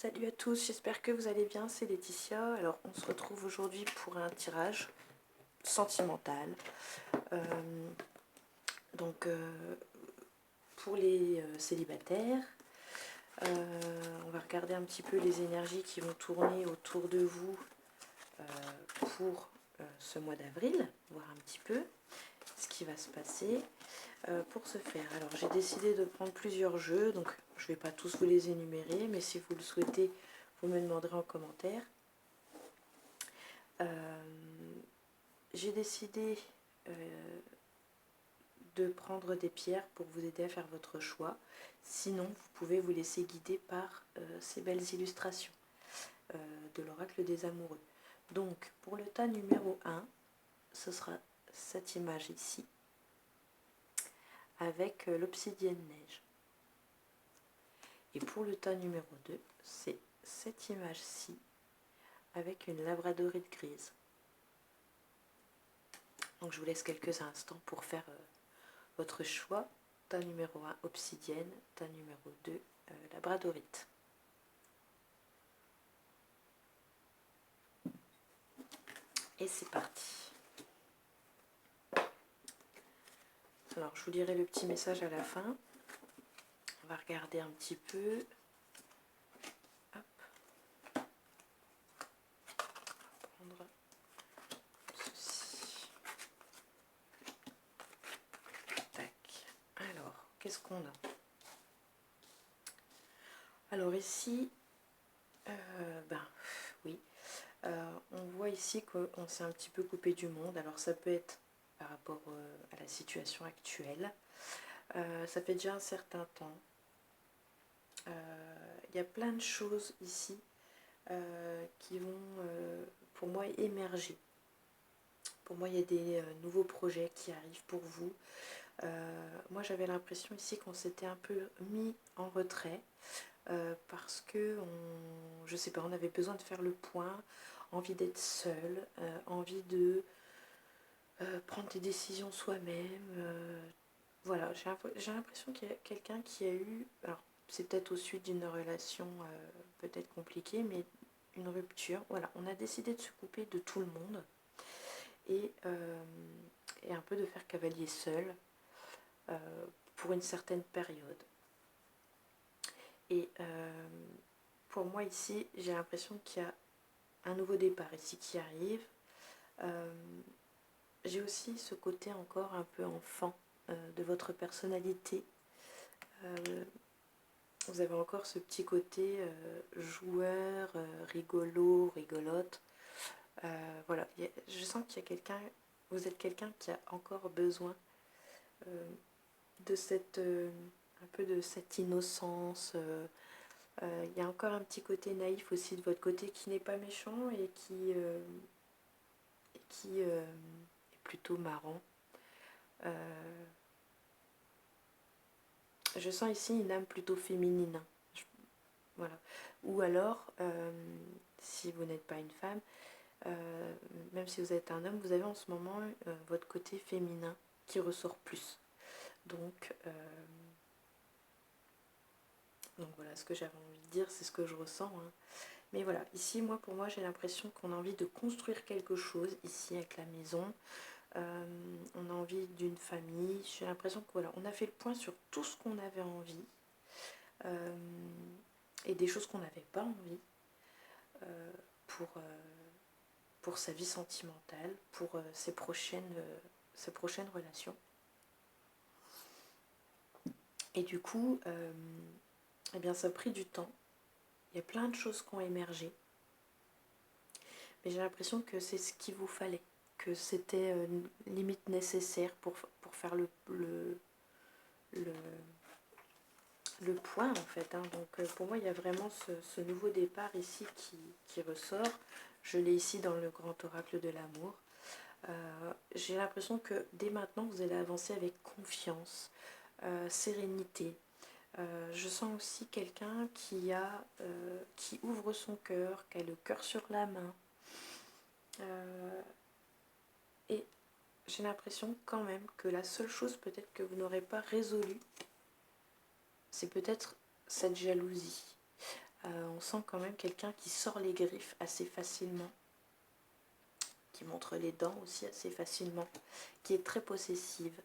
Salut à tous, j'espère que vous allez bien, c'est Laetitia. Alors on se retrouve aujourd'hui pour un tirage sentimental. Donc pour les célibataires, on va regarder un petit peu les énergies qui vont tourner autour de vous pour ce mois d'avril, voir un petit peu ce qui va se passer pour ce faire. Alors j'ai décidé de prendre plusieurs jeux, donc je ne vais pas tous vous les énumérer, mais si vous le souhaitez, vous me demanderez en commentaire. J'ai décidé de prendre des pierres pour vous aider à faire votre choix. Sinon, vous pouvez vous laisser guider par ces belles illustrations de l'oracle des amoureux. Donc, pour le tas numéro 1, ce sera cette image ici, avec l'obsidienne neige. Et pour le tas numéro 2, c'est cette image-ci, avec une labradorite grise. Donc je vous laisse quelques instants pour faire votre choix. Tas numéro 1, obsidienne. Tas numéro 2, labradorite. Et c'est parti. Alors je vous lirai le petit message à la fin. On va regarder un petit peu. Hop. On va prendre ceci. Tac. Alors, qu'est-ce qu'on a? Alors ici, oui, on voit ici qu'on s'est un petit peu coupé du monde. Alors ça peut être par rapport à la situation actuelle. Ça fait déjà un certain temps. Il y a plein de choses ici qui vont, pour moi, émerger. Pour moi, il y a des nouveaux projets qui arrivent pour vous. Moi, j'avais l'impression ici qu'on s'était un peu mis en retrait parce que, je sais pas, on avait besoin de faire le point, envie d'être seul, envie de prendre des décisions soi-même. Voilà, j'ai l'impression qu'il y a quelqu'un qui a eu, alors c'est peut-être au suite d'une relation peut-être compliquée, mais une rupture. Voilà, on a décidé de se couper de tout le monde et un peu de faire cavalier seul pour une certaine période. Et pour moi ici, j'ai l'impression qu'il y a un nouveau départ ici qui arrive. J'ai aussi ce côté encore un peu enfant de votre personnalité. Vous avez encore ce petit côté joueur, rigolo, rigolote. Voilà, je sens qu'il y a quelqu'un, vous êtes quelqu'un qui a encore besoin de cette, un peu de cette innocence. Il y a encore un petit côté naïf aussi de votre côté qui n'est pas méchant et qui est plutôt marrant. Je sens ici une âme plutôt féminine. Voilà. Ou alors, si vous n'êtes pas une femme, même si vous êtes un homme, vous avez en ce moment votre côté féminin qui ressort plus. Donc voilà, ce que j'avais envie de dire, c'est ce que je ressens. Hein. Mais voilà, ici, pour moi, j'ai l'impression qu'on a envie de construire quelque chose ici avec la maison. On a envie d'une famille. J'ai l'impression que voilà, on a fait le point sur tout ce qu'on avait envie et des choses qu'on n'avait pas envie pour sa vie sentimentale, pour ses prochaines relations. Et du coup, eh bien, ça a pris du temps. Il y a plein de choses qui ont émergé. Mais j'ai l'impression que c'est ce qu'il vous fallait, que c'était limite nécessaire pour faire le point en fait. Hein. Donc pour moi, il y a vraiment ce nouveau départ ici qui ressort. Je l'ai ici dans le grand oracle de l'amour. J'ai l'impression que dès maintenant, vous allez avancer avec confiance, sérénité. Je sens aussi quelqu'un qui ouvre son cœur, qui a le cœur sur la main. Et j'ai l'impression quand même que la seule chose peut-être que vous n'aurez pas résolue, c'est peut-être cette jalousie. On sent quand même quelqu'un qui sort les griffes assez facilement, qui montre les dents aussi assez facilement, qui est très possessive.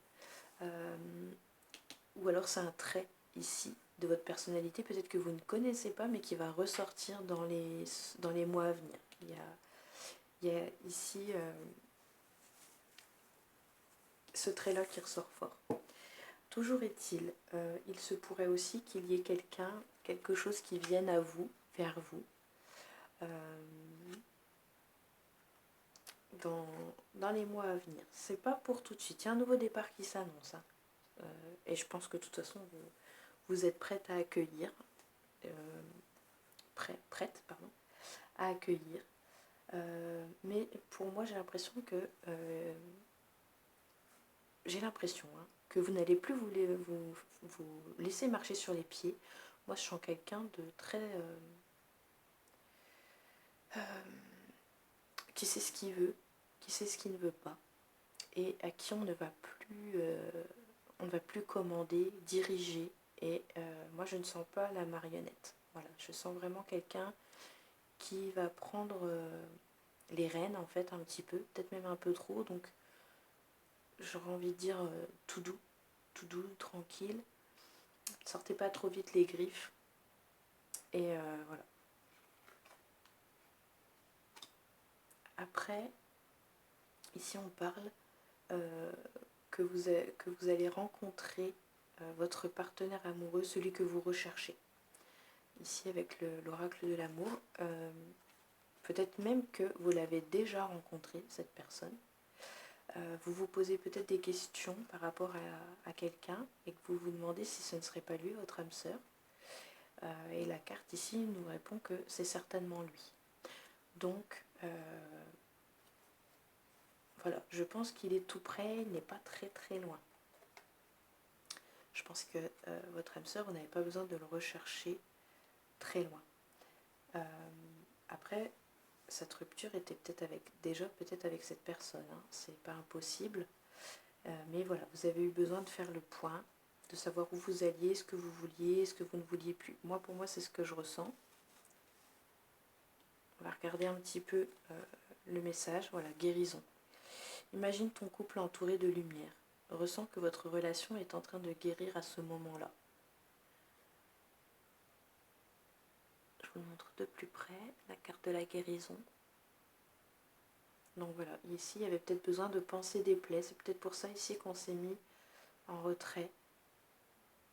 Ou alors c'est un trait ici de votre personnalité, peut-être que vous ne connaissez pas, mais qui va ressortir dans les mois à venir. Il y a ici ce trait-là qui ressort fort. Toujours est-il, il se pourrait aussi qu'il y ait quelque chose qui vienne à vous, vers vous, dans les mois à venir. C'est pas pour tout de suite. Il y a un nouveau départ qui s'annonce. Hein. Et je pense que de toute façon, vous êtes prête à accueillir. Prête, pardon, à accueillir. Mais pour moi, j'ai l'impression que que vous n'allez plus vous laisser marcher sur les pieds. Moi, je sens quelqu'un de très qui sait ce qu'il veut, qui sait ce qu'il ne veut pas, et à qui on ne va plus commander, diriger. Et moi, je ne sens pas la marionnette. Voilà, je sens vraiment quelqu'un qui va prendre les rênes, en fait, un petit peu, peut-être même un peu trop. Donc, j'aurais envie de dire tout doux, tranquille. Sortez pas trop vite les griffes. Et voilà. Après, ici on parle que vous allez rencontrer votre partenaire amoureux, celui que vous recherchez. Ici avec l'oracle de l'amour, peut-être même que vous l'avez déjà rencontré, cette personne. Vous vous posez peut-être des questions par rapport à quelqu'un et que vous vous demandez si ce ne serait pas lui, votre âme sœur. Et la carte ici nous répond que c'est certainement lui. Donc, voilà, je pense qu'il est tout près, il n'est pas très très loin. Je pense que votre âme sœur, vous n'avez pas besoin de le rechercher très loin. Après, cette rupture était peut-être avec cette personne, hein. C'est pas impossible. Mais voilà, vous avez eu besoin de faire le point, de savoir où vous alliez, ce que vous vouliez, ce que vous ne vouliez plus. Pour moi, c'est ce que je ressens. On va regarder un petit peu le message. Voilà, guérison. Imagine ton couple entouré de lumière. Ressens que votre relation est en train de guérir à ce moment-là. Je vous montre de plus près la carte de la guérison. Donc voilà, ici il y avait peut-être besoin de panser des plaies. C'est peut-être pour ça ici qu'on s'est mis en retrait,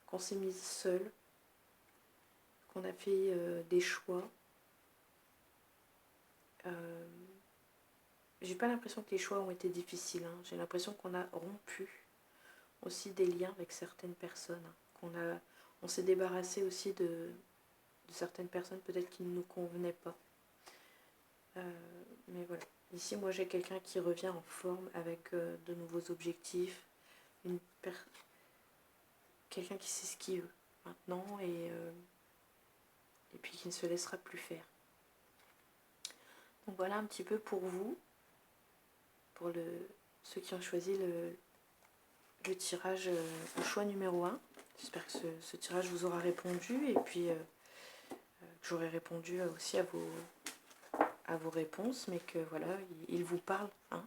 qu'on s'est mis seul, qu'on a fait des choix. J'ai pas l'impression que les choix ont été difficiles. Hein. J'ai l'impression qu'on a rompu aussi des liens avec certaines personnes. Hein. On s'est débarrassé aussi de certaines personnes peut-être qui ne nous convenaient pas. Mais voilà. Ici, moi, j'ai quelqu'un qui revient en forme avec de nouveaux objectifs. Quelqu'un qui sait ce qu'il veut maintenant et puis qui ne se laissera plus faire. Donc voilà un petit peu pour vous, pour ceux qui ont choisi le tirage, le choix numéro 1. J'espère que ce tirage vous aura répondu et puis que j'aurai répondu aussi à vos réponses, mais que voilà, il vous parle. Hein.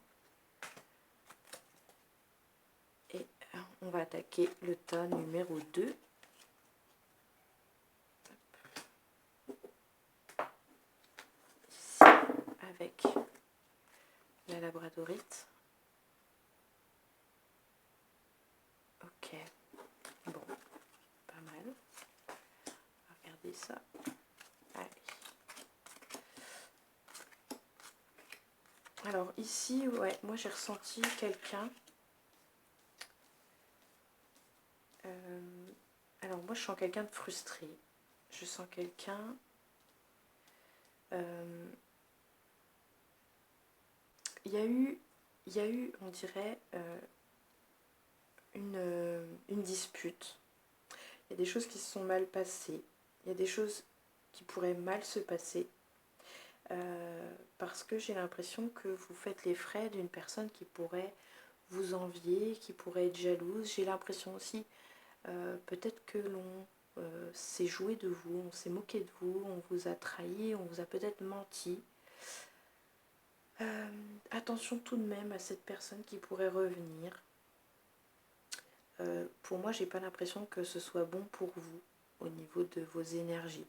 Et on va attaquer le tas numéro 2. Ici, avec la labradorite. Ok, bon, pas mal. On va regarder ça. Allez. Alors ici, ouais, moi j'ai ressenti quelqu'un. Alors moi je sens quelqu'un de frustré. Je sens quelqu'un. Il y a eu, on dirait, une dispute. Il y a des choses qui se sont mal passées. Il y a des choses qui pourraient mal se passer. Parce que j'ai l'impression que vous faites les frais d'une personne qui pourrait vous envier, qui pourrait être jalouse. J'ai l'impression aussi peut-être que s'est joué de vous, on s'est moqué de vous, on vous a trahi, on vous a peut-être menti. Attention tout de même à cette personne qui pourrait revenir. Pour moi, j'ai pas l'impression que ce soit bon pour vous au niveau de vos énergies.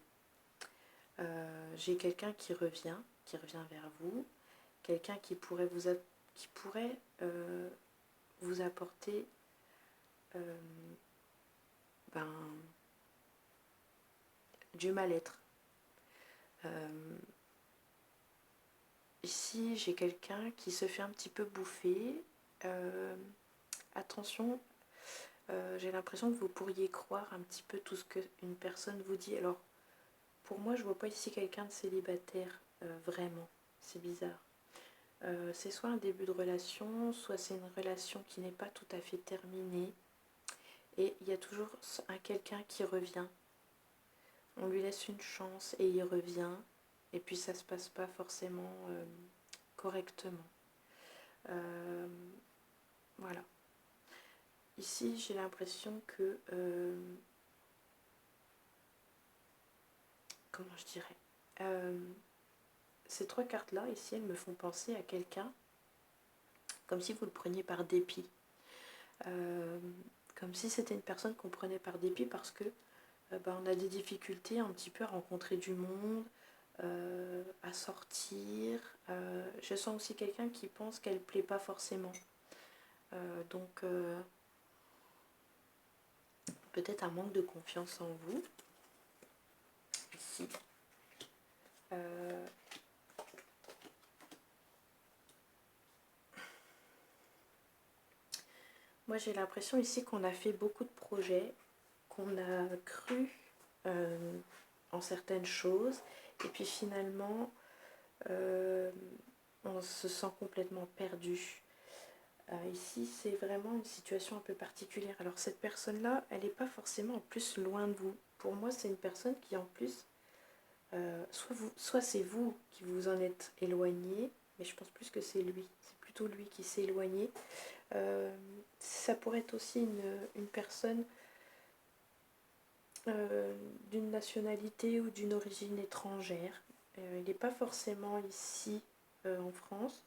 J'ai quelqu'un qui revient vers vous, quelqu'un qui pourrait vous apporter du mal-être. Ici, j'ai quelqu'un qui se fait un petit peu bouffer. Attention, j'ai l'impression que vous pourriez croire un petit peu tout ce qu'une personne vous dit. Alors, pour moi, je vois pas ici quelqu'un de célibataire, vraiment. C'est bizarre. C'est soit un début de relation, soit c'est une relation qui n'est pas tout à fait terminée. Et il y a toujours quelqu'un qui revient. On lui laisse une chance et il revient. Et puis ça se passe pas forcément correctement. Voilà. Ici, j'ai l'impression que... comment je dirais, ces trois cartes-là, ici, elles me font penser à quelqu'un comme si vous le preniez par dépit. Comme si c'était une personne qu'on prenait par dépit parce que on a des difficultés un petit peu à rencontrer du monde, à sortir. Je sens aussi quelqu'un qui pense qu'elle ne plaît pas forcément. Donc, peut-être un manque de confiance en vous. Ici. Moi, j'ai l'impression ici qu'on a fait beaucoup de projets, qu'on a cru en certaines choses, et puis finalement, on se sent complètement perdu. Ici, c'est vraiment une situation un peu particulière. Alors, cette personne-là, elle n'est pas forcément en plus loin de vous. Pour moi, c'est une personne qui, en plus, soit c'est vous qui vous en êtes éloigné, mais je pense plus que c'est lui. C'est plutôt lui qui s'est éloigné. Ça pourrait être aussi une personne d'une nationalité ou d'une origine étrangère. Il n'est pas forcément ici en France,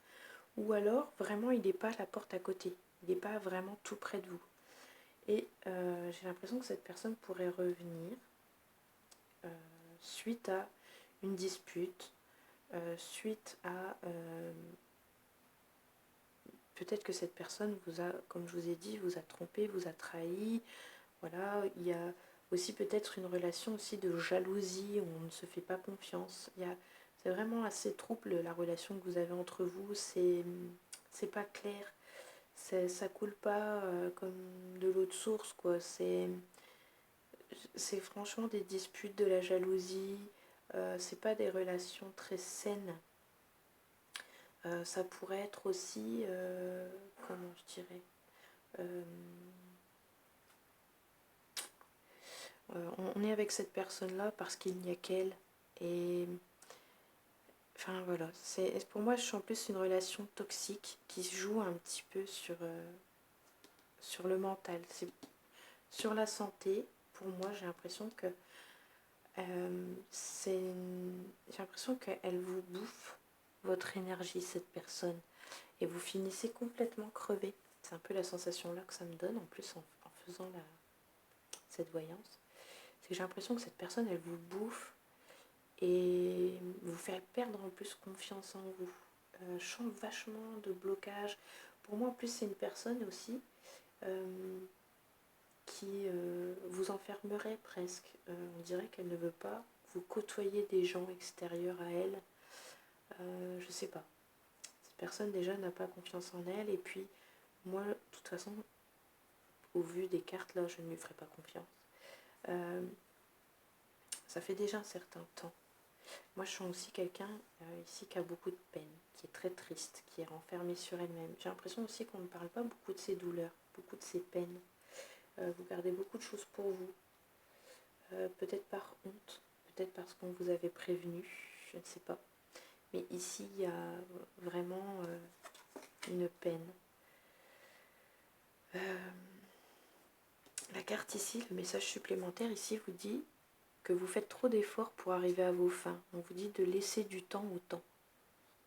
ou alors vraiment il n'est pas à la porte à côté, il n'est pas vraiment tout près de vous. Et j'ai l'impression que cette personne pourrait revenir suite à une dispute, suite à... peut-être que cette personne vous a, comme je vous ai dit, vous a trompé, vous a trahi. Voilà, il y a aussi peut-être une relation aussi de jalousie où on ne se fait pas confiance. C'est vraiment assez trouble la relation que vous avez entre vous. C'est pas clair. Ça coule pas comme de l'eau de source, quoi. C'est franchement des disputes, de la jalousie. C'est pas des relations très saines. Ça pourrait être aussi, comment je dirais, on est avec cette personne-là parce qu'il n'y a qu'elle. Et enfin voilà, pour moi je suis en plus une relation toxique qui se joue un petit peu sur le mental. Sur la santé, pour moi j'ai l'impression que j'ai l'impression qu'elle vous bouffe votre énergie, cette personne. Et vous finissez complètement crevé. C'est un peu la sensation là que ça me donne, en plus en faisant cette voyance. C'est que j'ai l'impression que cette personne, elle vous bouffe et vous fait perdre en plus confiance en vous. Je sens vachement de blocage. Pour moi, en plus, c'est une personne aussi qui vous enfermerait presque. On dirait qu'elle ne veut pas vous côtoyer des gens extérieurs à elle. Je sais pas. Cette personne déjà n'a pas confiance en elle, et puis moi, de toute façon, au vu des cartes, là, je ne lui ferai pas confiance. Ça fait déjà un certain temps. Moi, je sens aussi quelqu'un ici qui a beaucoup de peine, qui est très triste, qui est renfermée sur elle-même. J'ai l'impression aussi qu'on ne parle pas beaucoup de ses douleurs, beaucoup de ses peines. Vous gardez beaucoup de choses pour vous. Peut-être par honte, peut-être parce qu'on vous avait prévenu, je ne sais pas. Mais ici, il y a vraiment une peine. La carte ici, le message supplémentaire ici vous dit que vous faites trop d'efforts pour arriver à vos fins. On vous dit de laisser du temps au temps.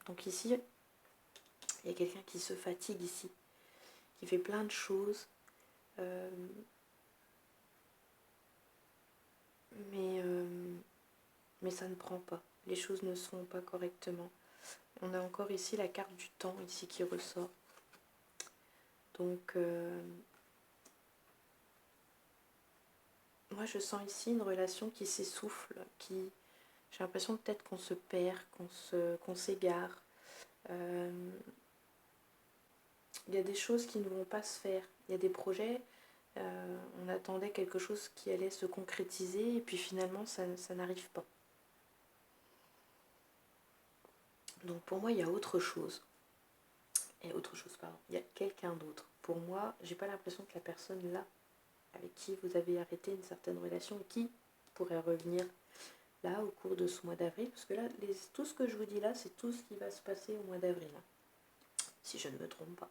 Donc ici, il y a quelqu'un qui se fatigue ici, qui fait plein de choses, euh, mais ça ne prend pas. Les choses ne se font pas correctement. On a encore ici la carte du temps ici qui ressort. Donc, moi je sens ici une relation qui s'essouffle, qui... J'ai l'impression peut-être qu'on se perd, qu'on s'égare. Il y a des choses qui ne vont pas se faire. Il y a des projets, on attendait quelque chose qui allait se concrétiser et puis finalement ça n'arrive pas. Donc pour moi il y a autre chose. Il y a autre chose, pardon. Il y a quelqu'un d'autre. Pour moi, j'ai pas l'impression que la personne là, avec qui vous avez arrêté une certaine relation, qui pourrait revenir là au cours de ce mois d'avril, parce que là, tout ce que je vous dis là, c'est tout ce qui va se passer au mois d'avril, hein, si je ne me trompe pas.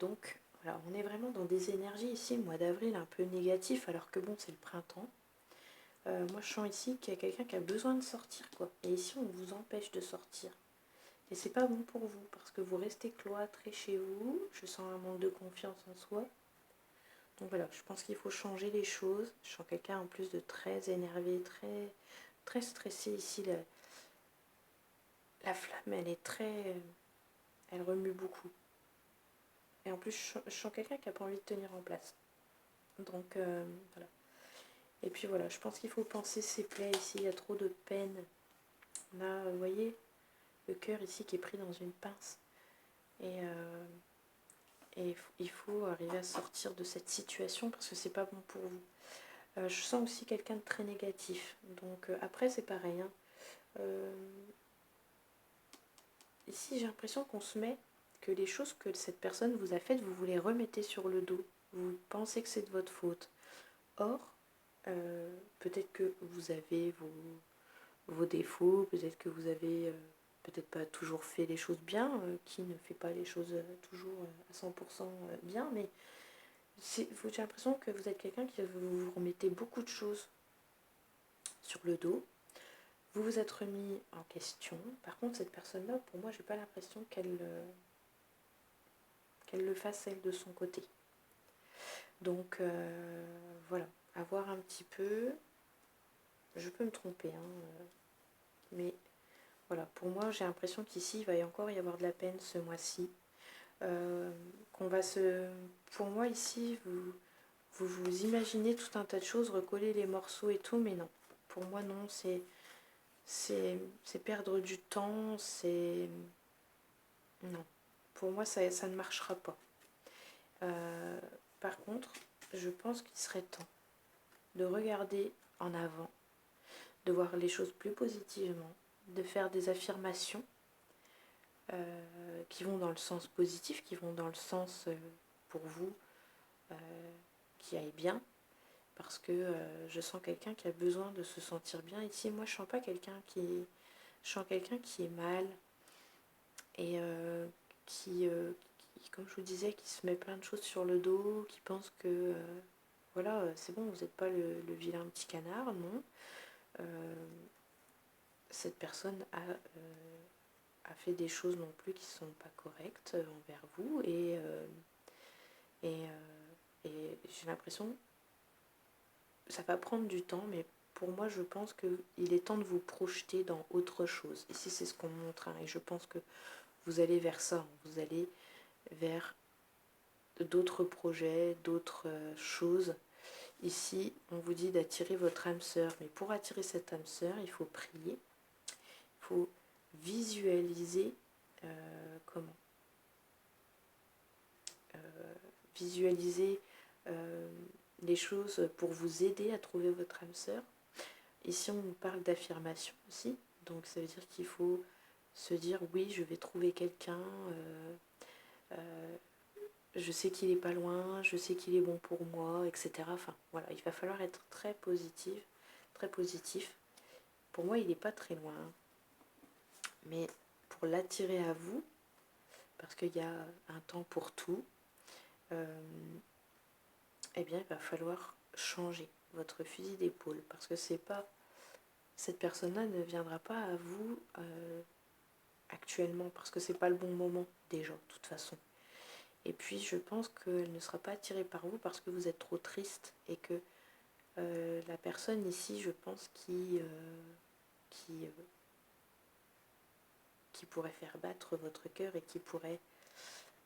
Donc, voilà, on est vraiment dans des énergies ici, mois d'avril un peu négatif, alors que bon, c'est le printemps. Moi, je sens ici qu'il y a quelqu'un qui a besoin de sortir, quoi. Et ici, on vous empêche de sortir. Et c'est pas bon pour vous, parce que vous restez cloîtré chez vous. Je sens un manque de confiance en soi. Donc voilà, je pense qu'il faut changer les choses. Je sens quelqu'un en plus de très énervé, très stressé ici. La flamme, elle est très... Elle remue beaucoup. Et en plus, je sens quelqu'un qui n'a pas envie de tenir en place. Donc voilà. Et puis voilà, je pense qu'il faut penser ses plaies ici. Il y a trop de peine. Là, vous voyez, le cœur ici qui est pris dans une pince. Et il faut arriver à sortir de cette situation parce que c'est pas bon pour vous. Je sens aussi quelqu'un de très négatif. Donc après, c'est pareil. Hein. Ici, j'ai l'impression qu'on se met que les choses que cette personne vous a faites, vous vous les remettez sur le dos. Vous pensez que c'est de votre faute. Or, peut-être que vous avez vos défauts, peut-être que vous avez peut-être pas toujours fait les choses bien, qui ne fait pas les choses toujours à 100% bien, mais j'ai l'impression que vous êtes quelqu'un qui vous remettez beaucoup de choses sur le dos. Vous vous êtes remis en question. Par contre, cette personne-là, pour moi, j'ai pas l'impression qu'elle le fasse elle de son côté. Donc voilà, à voir un petit peu. Je peux me tromper, hein, mais voilà, pour moi, j'ai l'impression qu'ici, il va encore y avoir de la peine ce mois-ci. Qu'on va se... Pour moi, ici, vous imaginez tout un tas de choses, recoller les morceaux et tout, mais non. Pour moi, non, c'est perdre du temps, c'est... Non. Pour moi, ça ne marchera pas. Par contre, je pense qu'il serait temps de regarder en avant, de voir les choses plus positivement, de faire des affirmations qui vont dans le sens positif, qui vont dans le sens pour vous qui aille bien, parce que je sens quelqu'un qui a besoin de se sentir bien. Ici, moi, je sens pas quelqu'un qui... Je sens quelqu'un qui est mal et qui, comme je vous disais, qui se met plein de choses sur le dos, qui pense que voilà, c'est bon, vous n'êtes pas le vilain petit canard, non. Cette personne a fait des choses non plus qui ne sont pas correctes envers vous et j'ai l'impression que ça va prendre du temps, mais pour moi je pense qu'il est temps de vous projeter dans autre chose. Ici c'est ce qu'on montre, hein, et je pense que vous allez vers ça, vous allez vers d'autres projets, d'autres choses. Ici on vous dit d'attirer votre âme sœur, mais pour attirer cette âme sœur il faut prier, il faut visualiser comment visualiser les choses pour vous aider à trouver votre âme sœur. Ici on parle d'affirmation aussi, donc ça veut dire qu'il faut se dire oui, je vais trouver quelqu'un, je sais qu'il est pas loin, je sais qu'il est bon pour moi, etc. Enfin voilà, il va falloir être très positif, très positif. Pour moi il n'est pas très loin, mais pour l'attirer à vous, parce qu'il y a un temps pour tout, eh bien il va falloir changer votre fusil d'épaule, parce que c'est pas, cette personne-là ne viendra pas à vous actuellement, parce que c'est pas le bon moment déjà, de toute façon. Et puis je pense qu'elle ne sera pas attirée par vous parce que vous êtes trop triste, et que la personne ici, je pense, qui pourrait faire battre votre cœur et qui pourrait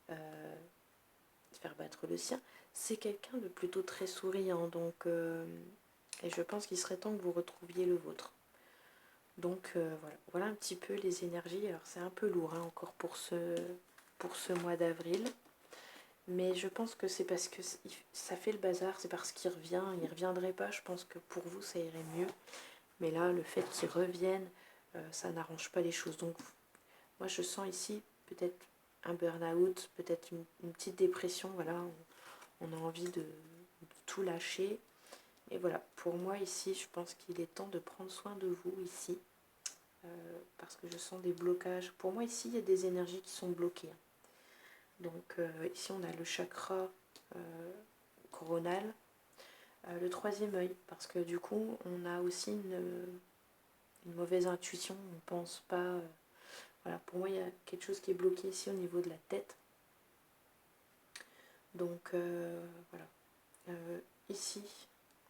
faire battre le sien, c'est quelqu'un de plutôt très souriant, donc et je pense qu'il serait temps que vous retrouviez le vôtre. Donc voilà un petit peu les énergies. Alors c'est un peu lourd hein, encore pour ce mois d'avril, mais je pense que c'est parce que ça fait le bazar, c'est parce qu'il revient, il ne reviendrait pas, je pense que pour vous ça irait mieux, mais là le fait qu'il revienne, ça n'arrange pas les choses. Donc moi je sens ici peut-être un burn-out, peut-être une petite dépression, voilà, on a envie de tout lâcher. Et voilà, pour moi ici, je pense qu'il est temps de prendre soin de vous ici, parce que je sens des blocages. Pour moi ici, il y a des énergies qui sont bloquées. Donc ici, on a le chakra coronal, le troisième œil, parce que du coup, on a aussi une mauvaise intuition, on ne pense pas. Voilà, pour moi, il y a quelque chose qui est bloqué ici au niveau de la tête. Donc voilà. Ici,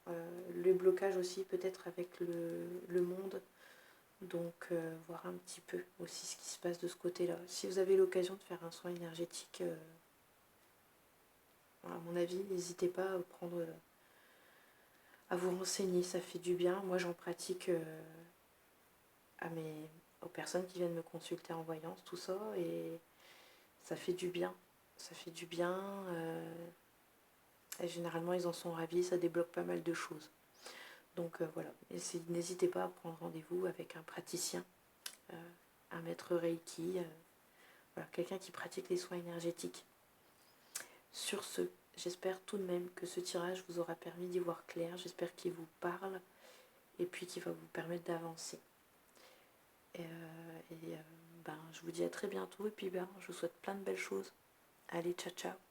le blocage aussi peut-être avec le monde. Donc voir un petit peu aussi ce qui se passe de ce côté-là. Si vous avez l'occasion de faire un soin énergétique, à mon avis, n'hésitez pas à prendre, à vous renseigner, ça fait du bien. Moi j'en pratique aux personnes qui viennent me consulter en voyance, tout ça, et ça fait du bien. Ça fait du bien. Et généralement ils en sont ravis, ça débloque pas mal de choses. Donc voilà, n'hésitez pas à prendre rendez-vous avec un praticien, un maître Reiki, voilà, quelqu'un qui pratique les soins énergétiques. Sur ce, j'espère tout de même que ce tirage vous aura permis d'y voir clair, j'espère qu'il vous parle et puis qu'il va vous permettre d'avancer. Ben, je vous dis à très bientôt et puis ben, je vous souhaite plein de belles choses. Allez, ciao ciao.